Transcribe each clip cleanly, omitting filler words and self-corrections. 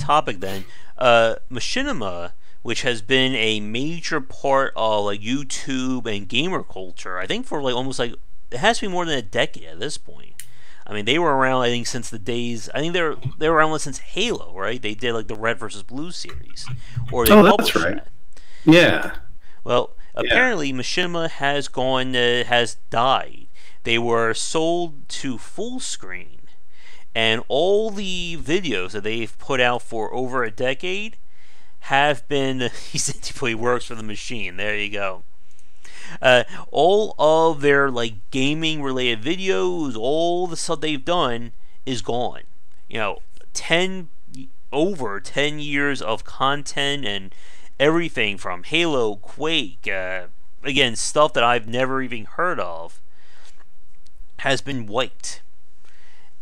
topic then, Machinima, which has been a major part of like YouTube and gamer culture, I think for like almost like it has to be more than a decade at this point. I mean, they were around, I think, since the days. I think they were around since Halo, right? They did like the Red versus Blue series, or they that's published right. that. Yeah. Well, Yeah. apparently Machinima has died. They were sold to Full Screen, and all the videos that they've put out for over a decade have been. He works for the machine. There you go. All of their like gaming related videos, all the stuff they've done is gone. You know, over 10 years of content and everything from Halo, Quake, again, stuff that I've never even heard of, has been wiped.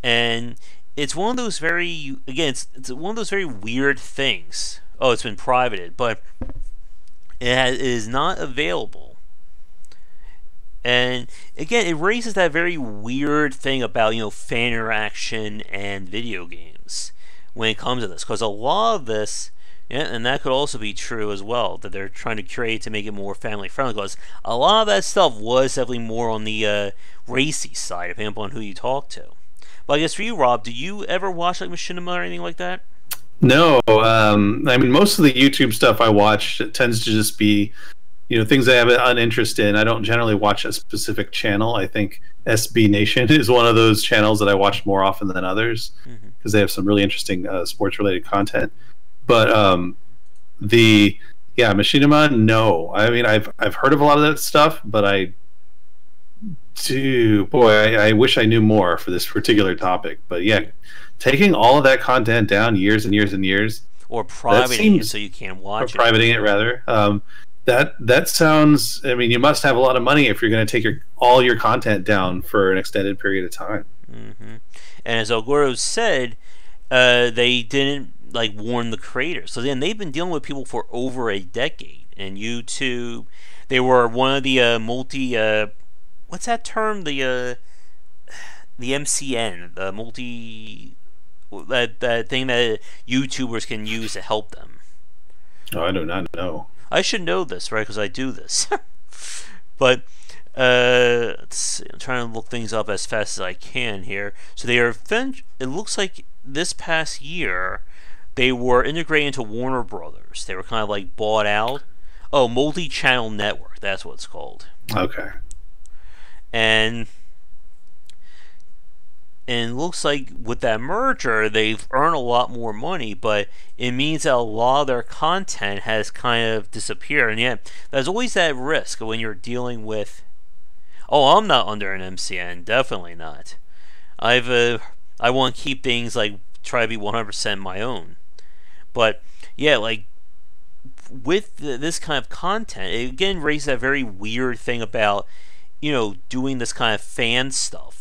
And it's one of those very, again, it's one of those very weird things. Oh, it's been privated, but it is not available. And again, it raises that very weird thing about, fan interaction and video games when it comes to this, because a lot of this, yeah, and that could also be true as well, that they're trying to create to make it more family friendly, because a lot of that stuff was definitely more on the racy side, depending upon who you talk to. But I guess for you, Rob, do you ever watch like Machinima or anything like that? No, I mean, most of the YouTube stuff I watch tends to just be, things I have an interest in. I don't generally watch a specific channel. I think SB Nation is one of those channels that I watch more often than others because they have some really interesting sports-related content. But Machinima, no. I mean, I've heard of a lot of that stuff, but I wish I knew more for this particular topic. But yeah, taking all of that content down years and years and years, or privating it so you can't watch it. Or privating it, rather. That sounds. I mean, you must have a lot of money if you're going to take all your content down for an extended period of time. And as Ogoro said, they didn't like warn the creators. So then they've been dealing with people for over a decade. And YouTube, they were one of the what's that term? The MCN, the multi, that thing that YouTubers can use to help them. Oh, I do not know. I should know this, right? Because I do this. But let's see. I'm trying to look things up as fast as I can here. So they are. It looks like this past year they were integrated into Warner Brothers. They were kind of like bought out. Oh, multi-channel network. That's what it's called. Okay. And it looks like with that merger, they've earned a lot more money, but it means that a lot of their content has kind of disappeared. And yet, there's always that risk when you're dealing with. Oh, I'm not under an MCN, definitely not. I want to keep things like try to be 100% my own. But yeah, like with this kind of content, it again raises that very weird thing about doing this kind of fan stuff.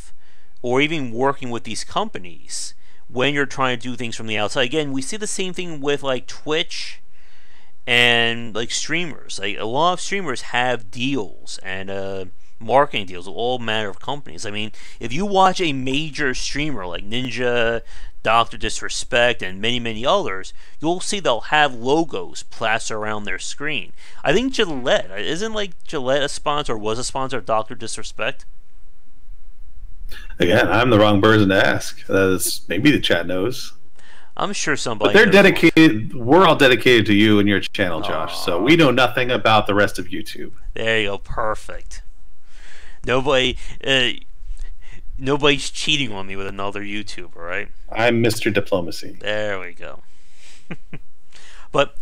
Or even working with these companies when you're trying to do things from the outside. Again, we see the same thing with like Twitch and like streamers. Like a lot of streamers have deals and marketing deals with all manner of companies. I mean, if you watch a major streamer like Ninja, Dr. Disrespect, and many others, you'll see they'll have logos plastered around their screen. I think Gillette, isn't like Gillette a sponsor or was a sponsor of Dr. Disrespect? Again, I'm the wrong person to ask. Maybe the chat knows. I'm sure somebody. But they're dedicated. We're all dedicated to you and your channel, Josh. So we know nothing about the rest of YouTube. There you go. Perfect. Nobody's cheating on me with another YouTuber, right? I'm Mr. Diplomacy. There we go. But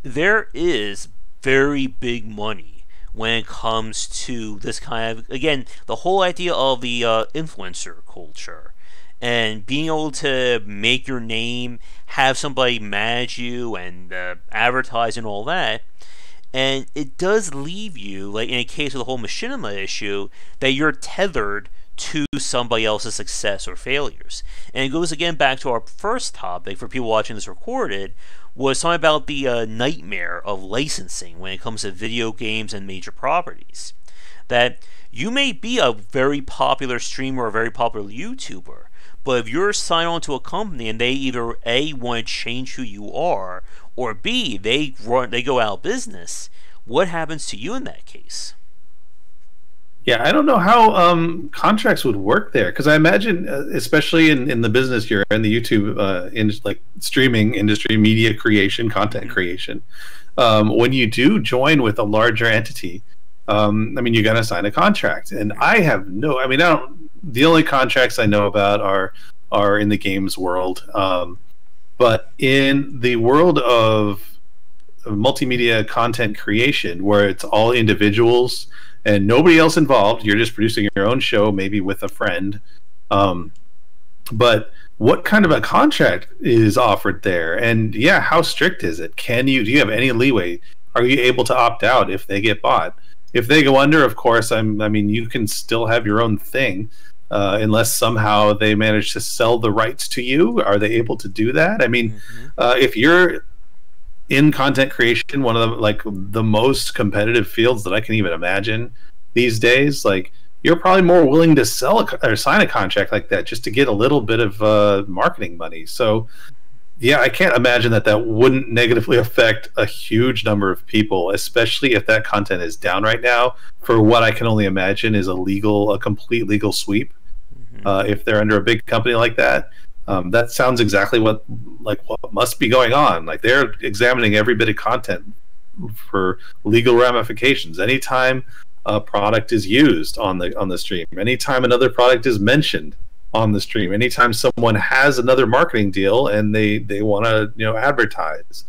there is very big money when it comes to this kind of, again, the whole idea of the influencer culture and being able to make your name, have somebody manage you and advertise and all that. And it does leave you, like in a case of the whole Machinima issue, that you're tethered to somebody else's success or failures. And it goes again back to our first topic for people watching this recorded, was something about the nightmare of licensing when it comes to video games and major properties. That you may be a very popular streamer or a very popular YouTuber, But if you're signed on to a company and they either A, want to change who you are, or B, they go out of business, what happens to you in that case? Yeah, I don't know how contracts would work there, because I imagine, especially in the business you're in, the YouTube like streaming industry, media creation, content creation, when you do join with a larger entity, I mean, you're going to sign a contract, and I have no. I mean, I don't. The only contracts I know about are in the games world, but in the world of multimedia content creation, where it's all individuals and nobody else involved, you're just producing your own show, maybe with a friend. But what kind of a contract is offered there? And yeah, how strict is it? Do you have any leeway? Are you able to opt out if they get bought? If they go under, of course, I mean, you can still have your own thing, unless somehow they manage to sell the rights to you. Are they able to do that? I mean, if you're in content creation, one of the most competitive fields that I can even imagine these days, like, you're probably more willing to sell or sign a contract like that just to get a little bit of marketing money. So yeah, I can't imagine that wouldn't negatively affect a huge number of people, especially if that content is down right now for what I can only imagine is a complete legal sweep. If they're under a big company like that. That sounds exactly what must be going on. Like, they're examining every bit of content for legal ramifications. Anytime a product is used on the stream, anytime another product is mentioned on the stream, anytime someone has another marketing deal and they want to advertise,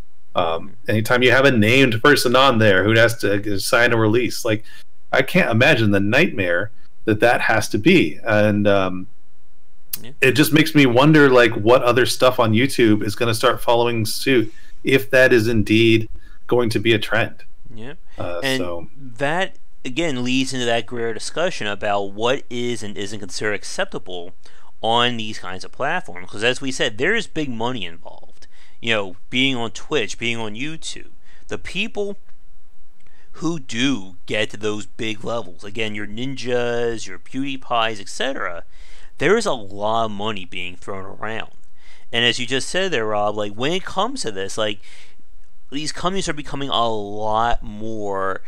anytime you have a named person on there who has to sign a release, like, I can't imagine the nightmare that has to be. And it just makes me wonder, like, what other stuff on YouTube is going to start following suit if that is indeed going to be a trend. Yeah. And that, again, leads into that greater discussion about what is and isn't considered acceptable on these kinds of platforms. Because as we said, there is big money involved. Being on Twitch, being on YouTube. The people who do get to those big levels, again, your Ninjas, your PewDiePies, etc., there is a lot of money being thrown around. And as you just said there, Rob, like, when it comes to this, like, these companies are becoming a lot more,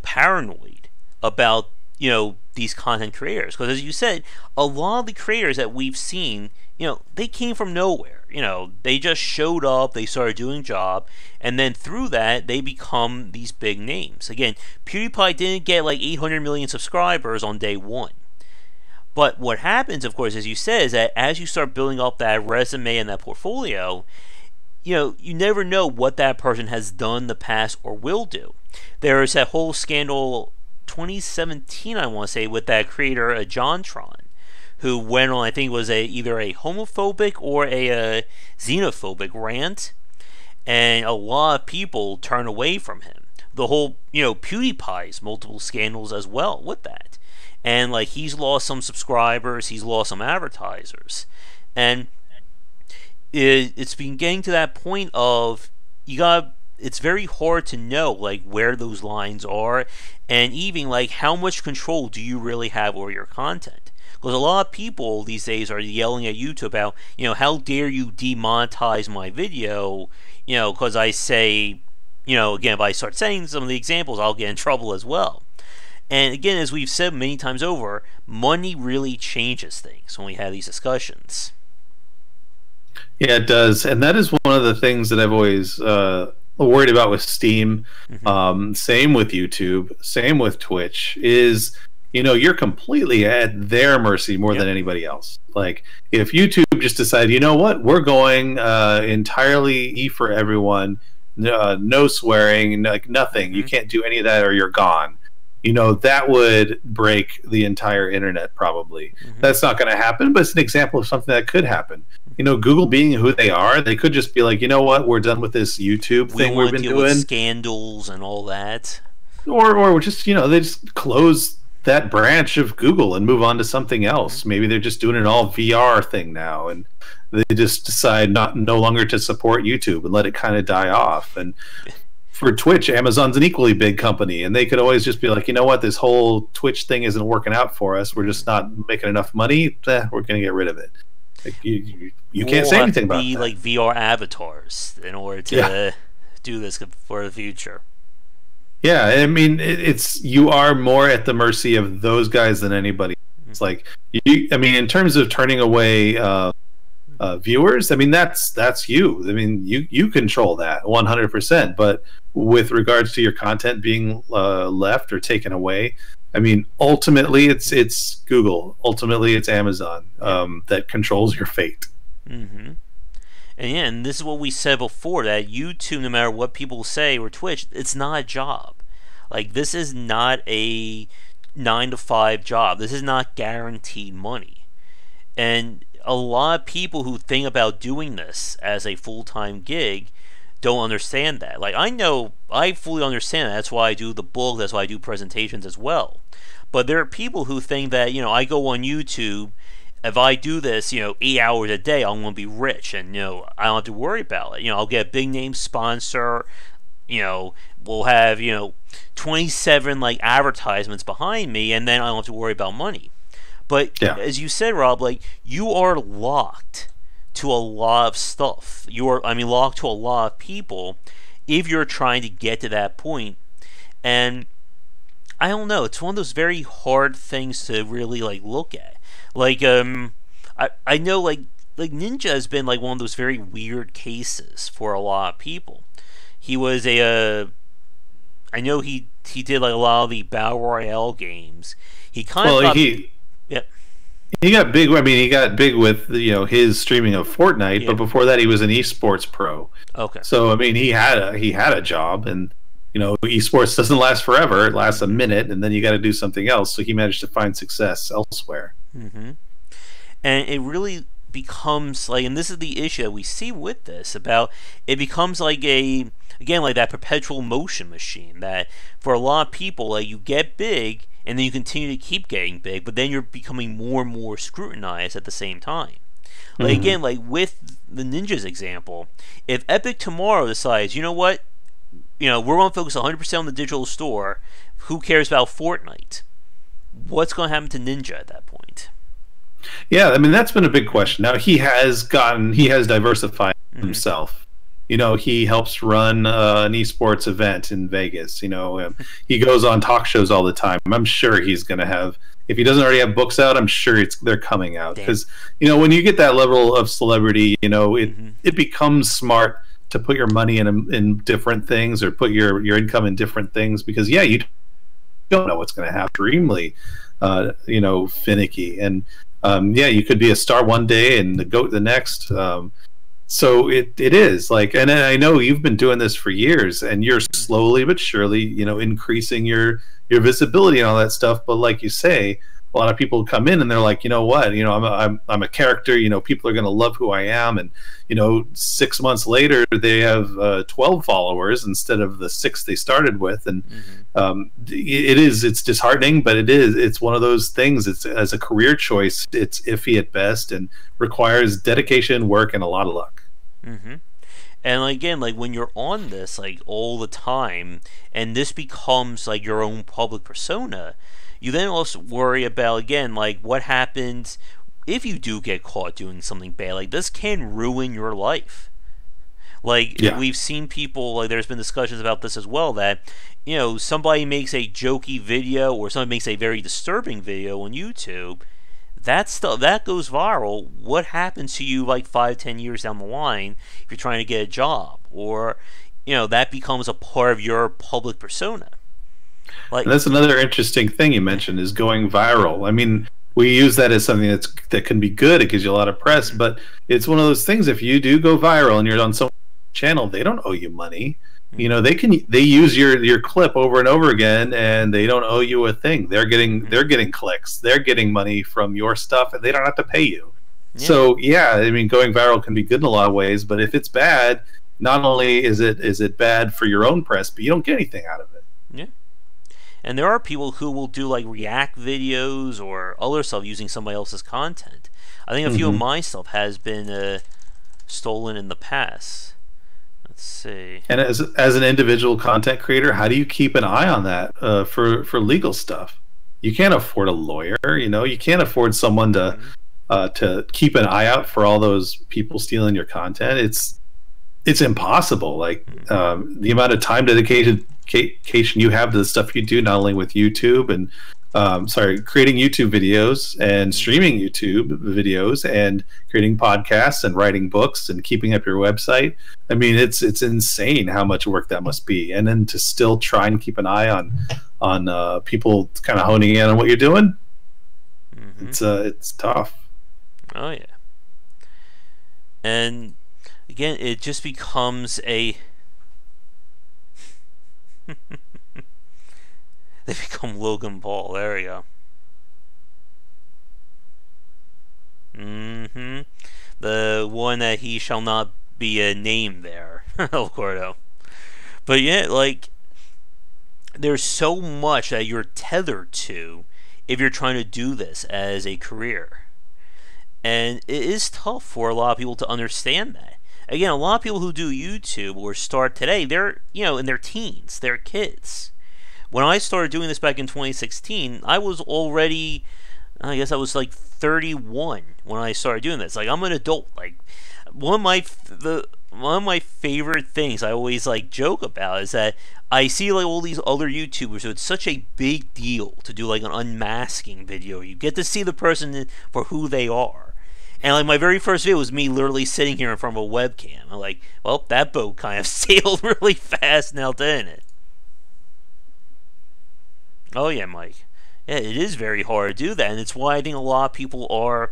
paranoid about, these content creators. Because as you said, a lot of the creators that we've seen, they came from nowhere. They just showed up, they started doing a job, and then through that, they become these big names. Again, PewDiePie didn't get like 800 million subscribers on day one. But what happens, of course, as you said, is that as you start building up that resume and that portfolio, you never know what that person has done in the past or will do. There is that whole scandal, 2017, I want to say, with that creator, JonTron, who went on, I think it was either a homophobic or a xenophobic rant, and a lot of people turned away from him. The whole, PewDiePie's multiple scandals as well with that. And, like, he's lost some subscribers, he's lost some advertisers. And it's been getting to that point of, it's very hard to know, like, where those lines are, and even, like, how much control do you really have over your content. Because a lot of people these days are yelling at YouTube about, how dare you demonetize my video, because I say, again, if I start saying some of the examples, I'll get in trouble as well. And again, as we've said many times over, money really changes things when we have these discussions. Yeah, it does. And that is one of the things that I've always worried about with Steam. Same with YouTube, same with Twitch, is, you're completely at their mercy more than anybody else. Like, if YouTube just decide, what, we're going entirely E for everyone, no swearing, like nothing, you can't do any of that or you're gone. That would break the entire internet probably. That's not going to happen, but it's an example of something that could happen. Google being who they are, they could just be like, what, we're done with this YouTube thing we've been doing. With scandals and all that. Or just, they just close that branch of Google and move on to something else. Maybe they're just doing an all VR thing now, and they just decide no longer to support YouTube and let it kind of die off. And for Twitch, Amazon's an equally big company, and they could always just be like, what, this whole Twitch thing isn't working out for us. We're just not making enough money. We're going to get rid of it. Like, you can't We'll say have to anything about be that. like VR avatars in order Yeah. to do this for the future. Yeah, I mean, it's you are more at the mercy of those guys than anybody. It's Mm-hmm. like I mean, in terms of turning away viewers, I mean that's you. I mean, you control that 100%. But with regards to your content being left or taken away, I mean, ultimately it's Google. Ultimately, it's Amazon Yeah. that controls your fate. Mm-hmm. And yeah, and this is what we said before, that YouTube, no matter what people say, or Twitch, it's not a job. Like, this is not a 9 to 5 job. This is not guaranteed money. And a lot of people who think about doing this as a full-time gig don't understand that. Like, I know, I fully understand that. That's why I do the book, that's why I do presentations as well. But there are people who think that, I go on YouTube, if I do this, 8 hours a day, I'm going to be rich, and I don't have to worry about it. I'll get a big name sponsor. We'll have 27 like advertisements behind me, and then I don't have to worry about money. But Yeah. as you said, Rob, like, you are locked to a lot of stuff. Locked to a lot of people if you're trying to get to that point. And I don't know. It's one of those very hard things to really like look at. Like I know like Ninja has been like one of those very weird cases for a lot of people. He was I know he did like a lot of the battle royale games. He kind of Well, got he yeah he got big. I mean, he got big with his streaming of Fortnite, but yeah before that, he was an esports pro. okay So I mean, he had a job, and esports doesn't last forever. It lasts a mm-hmm. minute, and then you got to do something else. So he managed to find success elsewhere. Mm-hmm. And it really becomes like, and this is the issue that we see with this, about it becomes like again like that perpetual motion machine, that for a lot of people, like, you get big and then you continue to keep getting big, but then you're becoming more and more scrutinized at the same time. Like, Mm-hmm. again, like with the Ninjas example, if Epic tomorrow decides, you know what, we're going to focus 100% on the digital store, who cares about Fortnite, what's going to happen to Ninja at that point? Yeah, I mean that's been a big question. Now he has diversified Mm-hmm. himself. He helps run an esports event in Vegas. He goes on talk shows all the time. I'm sure he's going to have. If he doesn't already have books out, I'm sure they're coming out, Damn. because when you get that level of celebrity, it Mm-hmm. it becomes smart to put your money in different things, or put your income in different things, because you don't know what's going to happen. Extremely, finicky, and you could be a star one day and the goat the next. So it is like, and I know you've been doing this for years, and you're slowly but surely, increasing your visibility and all that stuff. But like you say, a lot of people come in and they're like, what, I'm a character. People are going to love who I am, and 6 months later they have 12 followers instead of the 6 they started with, and Mm-hmm. it's disheartening, but it's one of those things. It's, as a career choice, it's iffy at best and requires dedication, work, and a lot of luck. Mm-hmm. And like, again, like when you're on this like all the time, and this becomes like your own public persona, you then also worry about, again, like what happens if you do get caught doing something bad. Like, this can ruin your life. Like, Yeah. we've seen people, like, there's been discussions about this as well, that somebody makes a jokey video, or somebody makes a very disturbing video on YouTube, that stuff that goes viral. What happens to you like 5-10 years down the line if you're trying to get a job, or that becomes a part of your public persona? Like, And that's another interesting thing you mentioned, is going viral. I mean, we use that as something that can be good. It gives you a lot of press, but it's one of those things. If you do go viral and you're on some channel, they don't owe you money. They use your clip over and over again, and they don't owe you a thing. They're getting clicks. They're getting money from your stuff, and they don't have to pay you. yeah, So yeah, I mean, going viral can be good in a lot of ways, but if it's bad, not only is it bad for your own press, but you don't get anything out of it. yeah. And there are people who will do like react videos or other stuff using somebody else's content. I think a few of Hmm. my stuff has been stolen in the past. Let's see. And as an individual content creator, how do you keep an eye on that for legal stuff? You can't afford a lawyer. You can't afford someone to to keep an eye out for all those people stealing your content. It's impossible. Like the amount of time dedication you have to the stuff you do, not only with YouTube and creating YouTube videos and streaming YouTube videos and creating podcasts and writing books and keeping up your website. I mean, it's insane how much work that must be. And then to still try and keep an eye on people kind of honing in on what you're doing. It's tough. Oh yeah. And again, it just becomes a they become Logan Paul. There we go. The one that he shall not be named there, El Cordo. But yeah, like, there's so much that you're tethered to if you're trying to do this as a career. And it is tough for a lot of people to understand that. Again, a lot of people who do YouTube or start today, they're, in their teens, they're kids. When I started doing this back in 2016, I was already, I guess I was like 31 when I started doing this. Like, I'm an adult. Like, one of my favorite things I always like joke about is that I see like all these other YouTubers, so it's such a big deal to do like an unmasking video. You get to see the person for who they are. And like my very first video was me literally sitting here in front of a webcam. I'm like, well, that boat kind of sailed really fast now, didn't it? Oh yeah, Mike. Yeah, it is very hard to do that, and it's why I think a lot of people are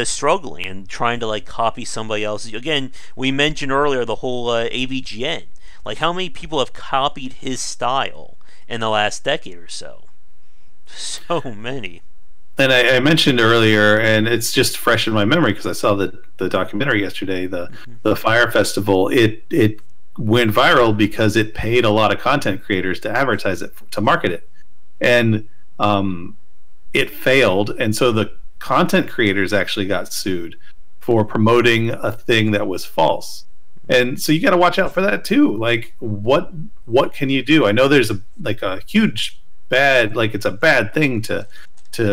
struggling and trying to like copy somebody else's. Again, we mentioned earlier the whole AVGN. Like, how many people have copied his style in the last decade or so? So many. And I mentioned earlier, and it's just fresh in my memory because I saw the documentary yesterday, the Fire Festival. It went viral because it paid a lot of content creators to advertise it, to market it. And it failed, and so the content creators actually got sued for promoting a thing that was false. And so you got to watch out for that too. Like, what can you do? I know there's a huge bad, like, it's a bad thing to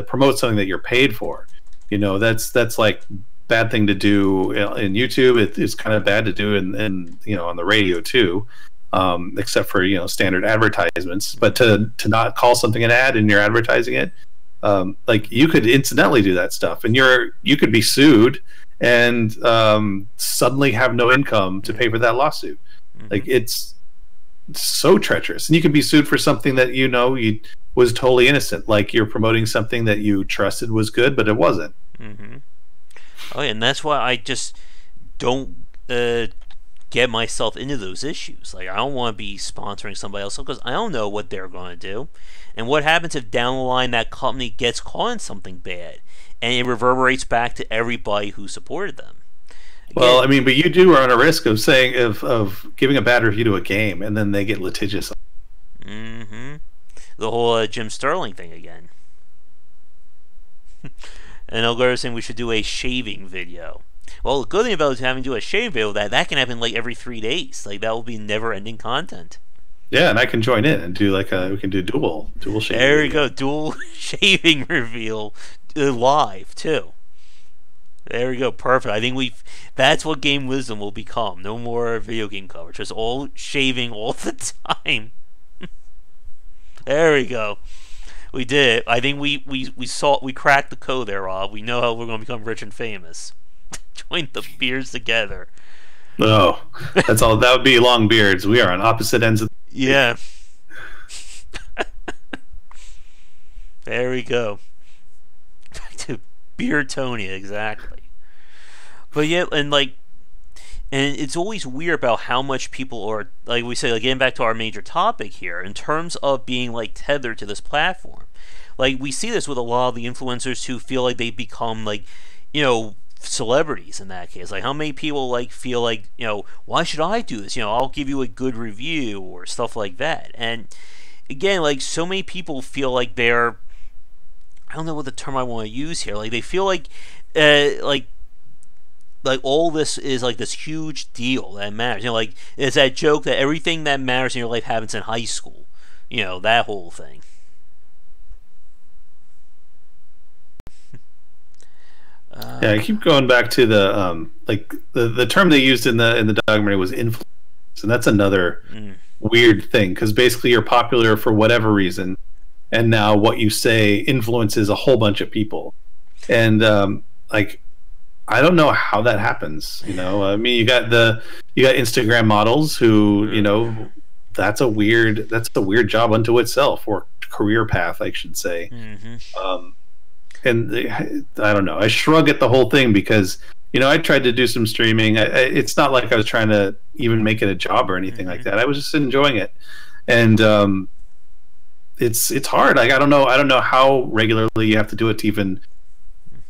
promote something that you're paid for. That's like bad thing to do in YouTube. It's kind of bad to do in on the radio too. Except for standard advertisements, but to not call something an ad and you're advertising it, like, you could incidentally do that stuff, and you could be sued and suddenly have no income to pay for that lawsuit. Like, it's so treacherous, and you could be sued for something that you was totally innocent, like you're promoting something that you trusted was good, but it wasn't. Oh yeah, and that's why I just don't get myself into those issues. Like, I don't want to be sponsoring somebody else because I don't know what they're going to do. And what happens if down the line that company gets caught in something bad and it reverberates back to everybody who supported them? Again, well, I mean, but you do run a risk of saying of giving a bad review to a game and then they get litigious. The whole Jim Sterling thing again. And Elgar is saying we should do a shaving video. Well, the good thing about having to do a shaving video, that can happen like every 3 days. Like, that will be never-ending content. Yeah, and I can join in and do we can do dual shaving. There you go, dual shaving reveal live too. There we go, perfect. I think that's what Game Wisdom will become. No more video game coverage, just all shaving all the time. There we go. We did it. I think we cracked the code there, Rob. We know how we're going to become rich and famous. Join the beards together. No, that's all. That would be long beards. We are on opposite ends of. Yeah. There we go. Back to Beard Tony, exactly. But yeah, and it's always weird about how much people are, like we say, like, getting back to our major topic here, in terms of being like tethered to this platform. Like, we see this with a lot of the influencers who feel like they become like, celebrities in that case. Like, how many people feel like, why should I do this? I'll give you a good review or stuff like that. And again, like, so many people feel like they're, I don't know what the term I want to use here. Like, they feel like all this is like this huge deal that matters. Like, it's that joke that everything that matters in your life happens in high school. That whole thing. Yeah, I keep going back to the like the term they used in the documentary was influence, and that's another mm, weird thing because basically you're popular for whatever reason, and now what you say influences a whole bunch of people, and like I don't know how that happens. You know, I mean, you got Instagram models who, you know, that's a weird job unto itself, or career path, I should say. mm-hmm. And I don't know. I shrug at the whole thing because, you know, I tried to do some streaming. It's not like I was trying to even make it a job or anything like that. I was just enjoying it, and it's hard. Like I don't know how regularly you have to do it to even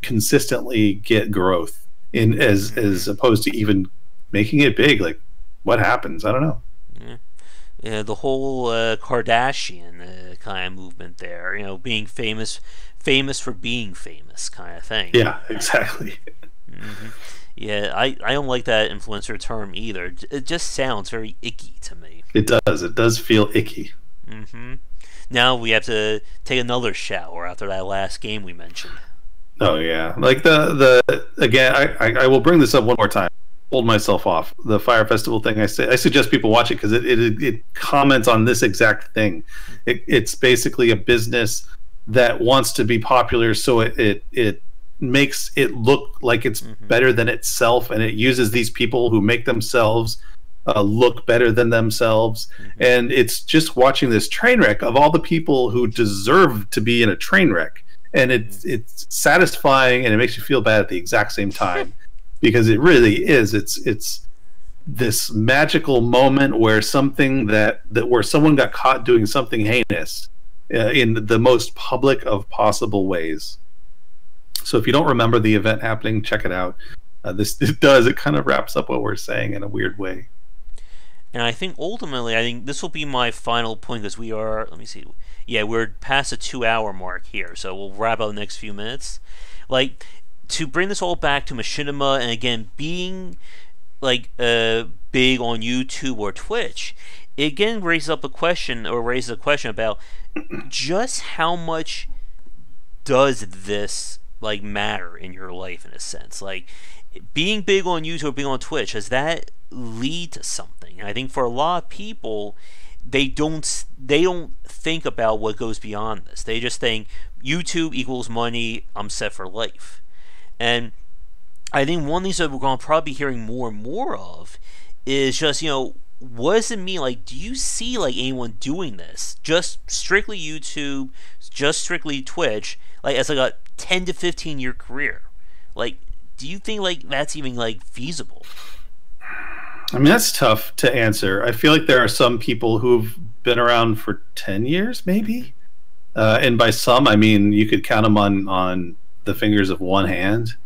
consistently get growth in as opposed to even making it big. Like what happens? I don't know. Yeah. Yeah, the whole Kardashian kind of movement there, you know, being famous for being famous kind of thing. Yeah, exactly. Hmm. Yeah, I don't like that influencer term either. It just sounds very icky to me. It does. It does feel icky. Hmm. Now we have to take another shower after that last game we mentioned. Oh yeah, like the again. I will bring this up one more time. Hold myself off the Fire Festival thing. I suggest people watch it because it comments on this exact thing. It's basically a business that wants to be popular, so it makes it look like it's better than itself, and it uses these people who make themselves look better than themselves. And it's just watching this train wreck of all the people who deserve to be in a train wreck, and it's satisfying and it makes you feel bad at the exact same time because it really is. It's this magical moment where something where someone got caught doing something heinous in the most public of possible ways. So if you don't remember the event happening, check it out. It kind of wraps up what we're saying in a weird way. And I think ultimately, I think this will be my final point because we are, let me see, yeah, we're past the 2 hour mark here, so we'll wrap up the next few minutes. Like, to bring this all back to Machinima, and again, being like big on YouTube or Twitch, it again raises a question about just how much does this like matter in your life in a sense. Like being big on YouTube or being on Twitch, does that lead to something? I think for a lot of people, they don't think about what goes beyond this. They just think YouTube equals money, I'm set for life. And I think one of these that we're going to probably be hearing more and more of is just, you know, what does it mean? Like, do you see like anyone doing this just strictly YouTube, just strictly Twitch, like as like a 10 to 15 year career? Like, do you think like that's even like feasible? I mean, that's tough to answer. I feel like there are some people who've been around for 10 years, maybe. And by some, I mean you could count them on the fingers of one hand.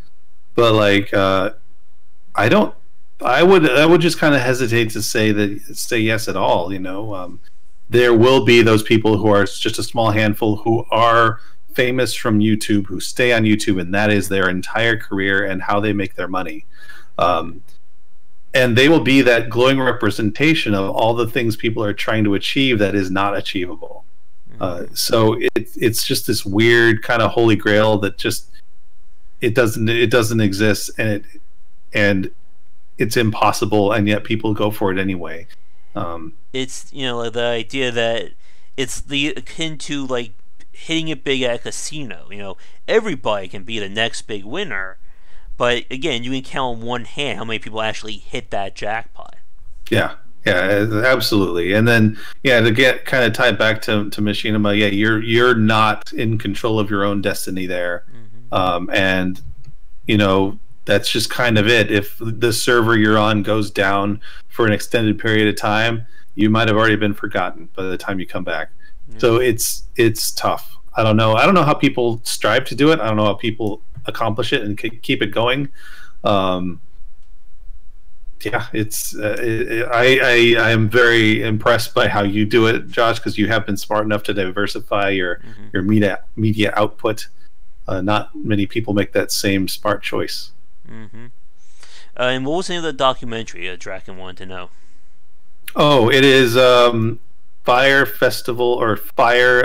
But like, I don't. I would just kind of hesitate to say yes at all. You know, there will be those people who are just a small handful who are famous from YouTube, who stay on YouTube, and that is their entire career and how they make their money. And they will be that glowing representation of all the things people are trying to achieve that is not achievable. So it's just this weird kind of holy grail that just it doesn't exist, and it's impossible, and yet people go for it anyway. It's, you know, like the idea that it's the akin to like hitting it big at a casino. You know, everybody can be the next big winner, but again, you can count on one hand how many people actually hit that jackpot. Yeah, absolutely. And then, yeah, to get kind of tied back to Machinima, yeah, you're not in control of your own destiny there, and you know that's just kind of it. If the server you're on goes down for an extended period of time, you might have already been forgotten by the time you come back. So it's tough. I don't know how people strive to do it. I don't know how people accomplish it and keep it going. Yeah, I am very impressed by how you do it, Josh, because you have been smart enough to diversify your media output. Not many people make that same smart choice. And what was the name of the documentary Draken wanted to know? Oh, it is Fire Festival or Fire.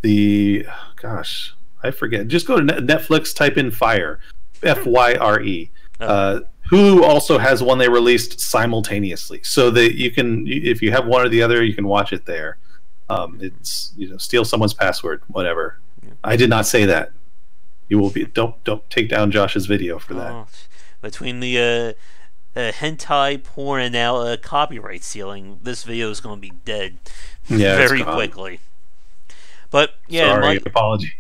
The gosh, I forget. Just go to Netflix, type in Fire, Fyre. Oh. Hulu also has one they released simultaneously, so that you can, if you have one or the other, you can watch it there. It's, you know, steal someone's password, whatever. Yeah. I did not say that. You will be, don't take down Josh's video for that. Oh, between the hentai porn and now copyright stealing, this video is going to be dead very quickly. But yeah, sorry, apology.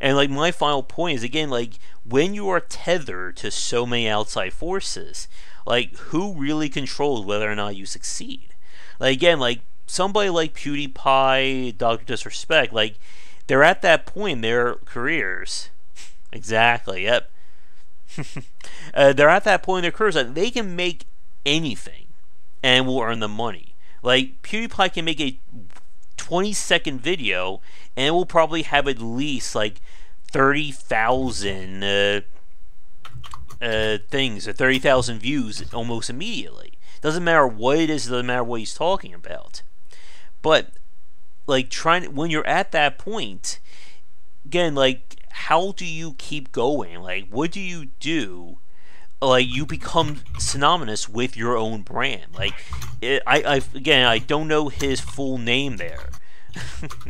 And like my final point is, again, like when you are tethered to so many outside forces, like who really controls whether or not you succeed? Like again, like somebody like PewDiePie, Dr. Disrespect, like they're at that point in their careers. Exactly, yep. They're at that point in their careers that they can make anything and will earn the money. Like PewDiePie can make a 20-second video and it will probably have at least like 30,000 things or 30,000 views almost immediately. Doesn't matter what it is, doesn't matter what he's talking about. But like when you're at that point, again, like how do you keep going? Like what do you do? Like you become synonymous with your own brand. Like I don't know his full name there.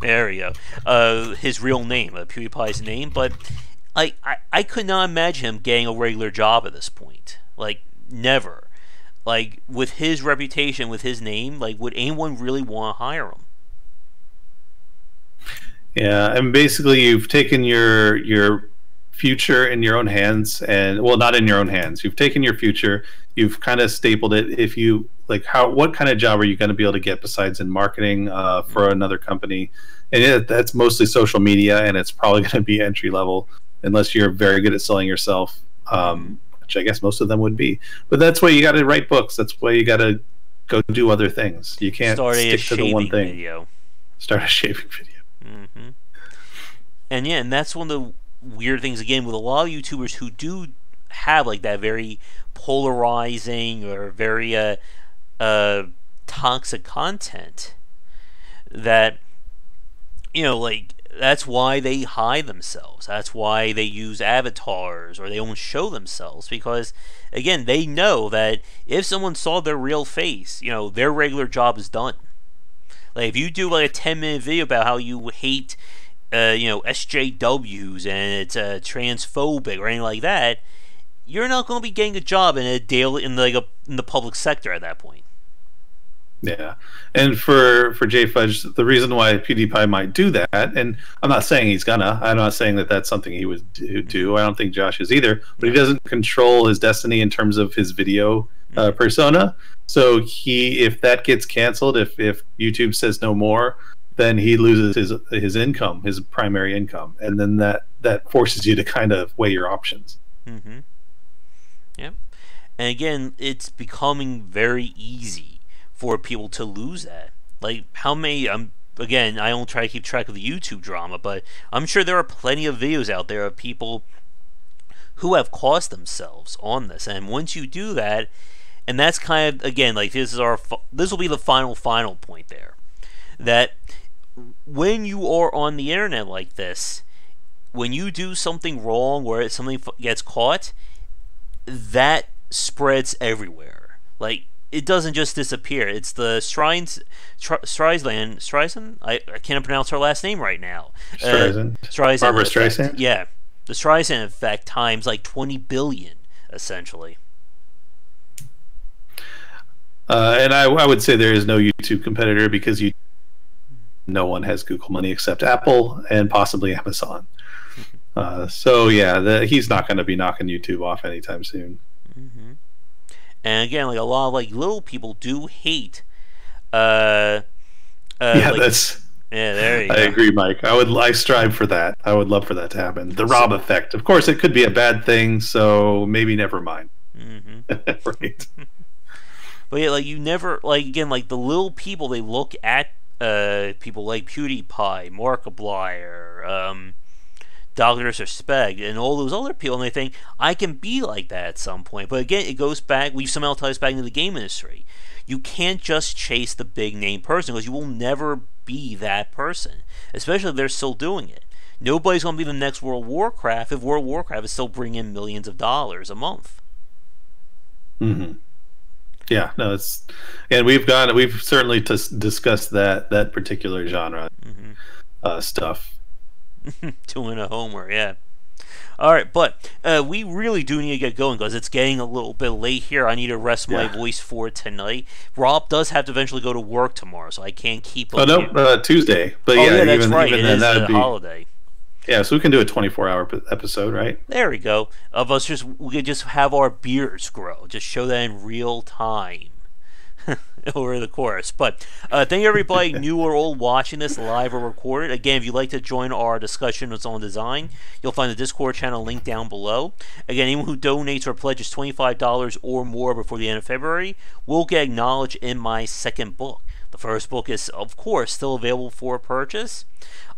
There we go. His real name, PewDiePie's name, but I could not imagine him getting a regular job at this point. Like never. Like with his reputation, with his name, like would anyone really want to hire him? Yeah, and basically you've taken your future in your own hands, and well, not in your own hands. You've taken your future, you've kind of stapled it. If you like, what kind of job are you going to be able to get besides in marketing for another company? And that's mostly social media, and it's probably going to be entry level unless you're very good at selling yourself, which I guess most of them would be. But that's why you got to write books. That's why you got to go do other things. You can't stick to the one thing. Video. Start a shaving video. Mm-hmm. And yeah, and that's one of the weird things again with a lot of YouTubers who do have like that very polarizing or very toxic content, that you know, like that's why they hide themselves. That's why they use avatars or they don't show themselves, because again they know that if someone saw their real face, you know, their regular job is done. Like if you do like a 10-minute video about how you hate you know, SJWs and it's transphobic or anything like that, you're not going to be getting a job in a daily in the public sector at that point. Yeah, and for J Fudge, the reason why PewDiePie might do that, and I'm not saying he's gonna, I'm not saying that that's something he would do. I don't think Josh is either, but he doesn't control his destiny in terms of his video persona. So if that gets canceled, if YouTube says no more, then he loses his income, his primary income, and then that forces you to kind of weigh your options. Mm-hmm. Yep. And again, it's becoming very easy for people to lose that. Like how many? Again, I don't try to keep track of the YouTube drama, but I'm sure there are plenty of videos out there of people who have cost themselves on this. And once you do that, and that's kind of again like this will be the final point there, that when you are on the internet like this, when you do something wrong or something gets caught, that spreads everywhere. Like it doesn't just disappear. It's the Streisand. I can't pronounce her last name right now. Streisand. Barbara Streisand. Yeah, the Streisand effect times like 20 billion, essentially. And I would say there is no YouTube competitor, because no one has Google money except Apple and possibly Amazon. So yeah, he's not going to be knocking YouTube off anytime soon. Mm-hmm. And again, like a lot of like little people do hate. Yeah, there you go. I agree, Mike. I strive for that. I would love for that to happen. The Rob effect. Of course, it could be a bad thing, so maybe never mind. Mm-hmm. Right. But yeah, like you never like again like the little people, they look at people like PewDiePie, Markiplier, Dr. Disrespect, and all those other people, and they think I can be like that at some point. But again, it goes back. We somehow ties back into the game industry. You can't just chase the big name person, because you will never be that person, especially if they're still doing it. Nobody's going to be the next World of Warcraft if World of Warcraft is still bringing in millions of dollars a month. Mm-hmm. Yeah, no, it's, and we've certainly discussed that particular genre stuff. Doing a homer, yeah. All right, but we really do need to get going because it's getting a little bit late here. I need to rest my voice for tonight. Rob does have to eventually go to work tomorrow, so I can't keep him. Oh no, Tuesday. But yeah, that's even, right. Even it then, is that'd a be holiday. Yeah, so we can do a 24-hour episode, right? There we go. We could just have our beards grow. Just show that in real time. Over the course. But thank you everybody, new or old, watching this live or recorded. Again, if you'd like to join our discussions on design, you'll find the Discord channel link down below. Again, anyone who donates or pledges $25 or more before the end of February will get acknowledged in my second book. The first book is, of course, still available for purchase.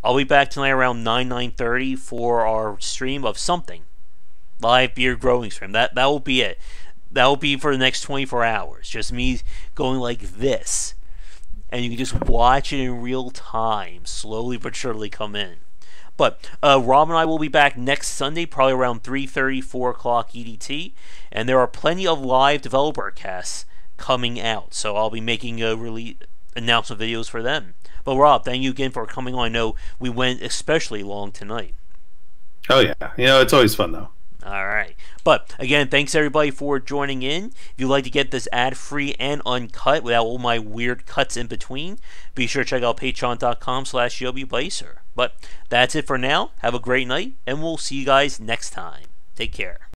I'll be back tonight around 9:30 for our stream of something. Live beard growing stream. That will be it. That will be for the next 24 hours. Just me going like this. And you can just watch it in real time. Slowly but surely come in. But Rob and I will be back next Sunday, probably around 3:30, 4 o'clock EDT. And there are plenty of live developer casts coming out. So I'll be making announcement videos for them. But Rob, thank you again for coming on. I know we went especially long tonight. Oh yeah. It's always fun though. Alright. But, again, thanks everybody for joining in. If you'd like to get this ad-free and uncut without all my weird cuts in between, be sure to check out patreon.com/Josh Bycer. But that's it for now. Have a great night, and we'll see you guys next time. Take care.